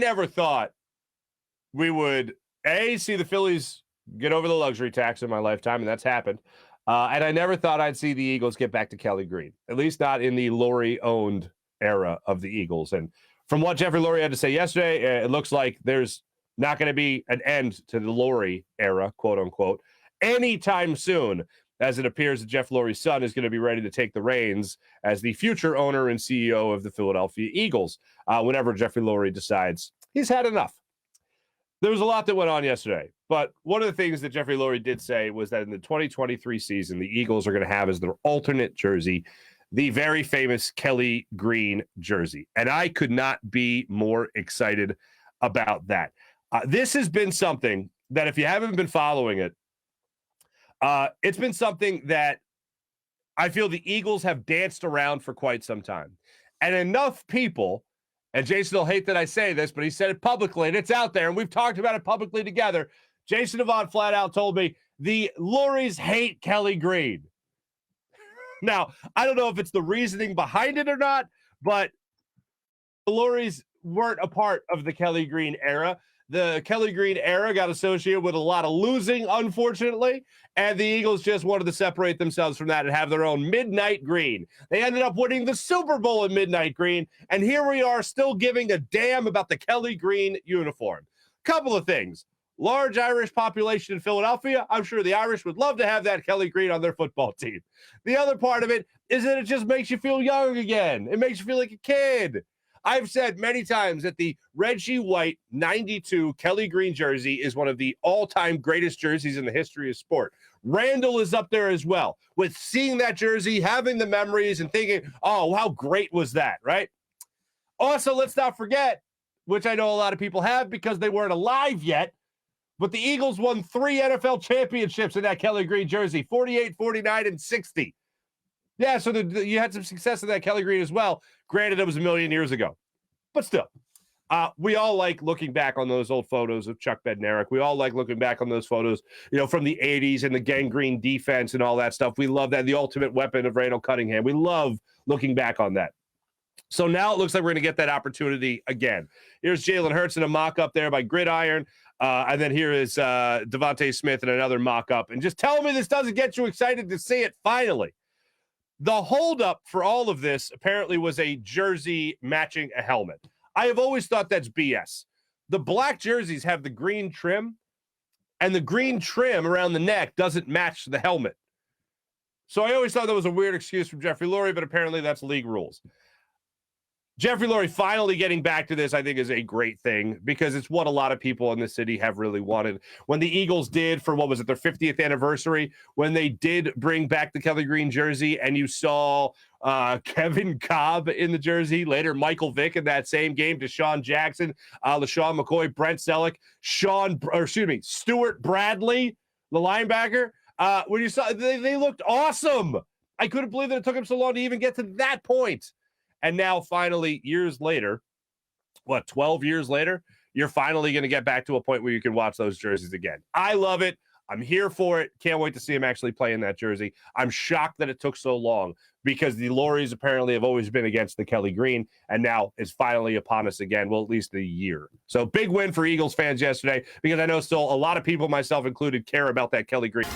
never thought we would, see the Phillies get over the luxury tax in my lifetime, and that's happened. And I never thought I'd see the Eagles get back to Kelly Green, at least not in the Lurie-owned era of the Eagles. And from what Jeffrey Lurie had to say yesterday, it looks like there's not going to be an end to the Lurie era, quote unquote, anytime soon, as it appears that Jeff Lurie's son is going to be ready to take the reins as the future owner and CEO of the Philadelphia Eagles whenever Jeffrey Lurie decides he's had enough. There was a lot that went on yesterday, but one of the things that Jeffrey Lurie did say was that in the 2023 season, the Eagles are going to have as their alternate jersey the very famous Kelly Green jersey. And I could not be more excited about that. This has been something that, if you haven't been following it, it's been something that I feel the Eagles have danced around for quite some time. And enough people, and Jason will hate that I say this, but he said it publicly, and it's out there, and we've talked about it publicly together. Jason Avant flat out told me the Luries hate Kelly Green. Now, I don't know if it's the reasoning behind it or not, but the Luries weren't a part of the Kelly Green era. The Kelly Green era got associated with a lot of losing, unfortunately, and the Eagles just wanted to separate themselves from that and have their own midnight green. They ended up winning the Super Bowl in midnight green, and here we are still giving a damn about the Kelly Green uniform. Couple of things. Large Irish population in Philadelphia. I'm sure the Irish would love to have that Kelly Green on their football team. The other part of it is that it just makes you feel young again. It makes you feel like a kid. I've said many times that the Reggie White 92 Kelly Green jersey is one of the all-time greatest jerseys in the history of sport. Randall is up there as well, with seeing that jersey, having the memories, and thinking, oh, how great was that, right? Also, let's not forget, which I know a lot of people have because they weren't alive yet, but the Eagles won 3 NFL championships in that Kelly Green jersey, 48, 49, and 60. Yeah, so you had some success in that Kelly Green as well. Granted, it was a million years ago. But still, we all like looking back on those old photos of Chuck Bednarik. We all like looking back on those photos, from the 80s and the gangrene defense and all that stuff. We love that, the ultimate weapon of Randall Cunningham. We love looking back on that. So now it looks like we're going to get that opportunity again. Here's Jalen Hurts in a mock-up there by Gridiron. And then here is Devontae Smith in another mock-up. And just tell me this doesn't get you excited to see it finally. The holdup for all of this apparently was a jersey matching a helmet. I have always thought that's BS. The black jerseys have the green trim, and the green trim around the neck doesn't match the helmet. So I always thought that was a weird excuse from Jeffrey Lurie, but apparently that's league rules. Jeffrey Lurie finally getting back to this, I think, is a great thing because it's what a lot of people in the city have really wanted. When the Eagles did, for what was it, their 50th anniversary, when they did bring back the Kelly Green jersey and you saw Kevin Cobb in the jersey, later Michael Vick in that same game, Deshaun Jackson, LaShawn McCoy, Brent Selleck, Stuart Bradley, the linebacker, when you saw, they looked awesome. I couldn't believe that it took him so long to even get to that point. And now, finally, years later, 12 years later, you're finally going to get back to a point where you can watch those jerseys again. I love it. I'm here for it. Can't wait to see him actually play in that jersey. I'm shocked that it took so long because the Luries apparently have always been against the Kelly Green, and now it's finally upon us again, well, at least a year. So big win for Eagles fans yesterday because I know still a lot of people, myself included, care about that Kelly Green.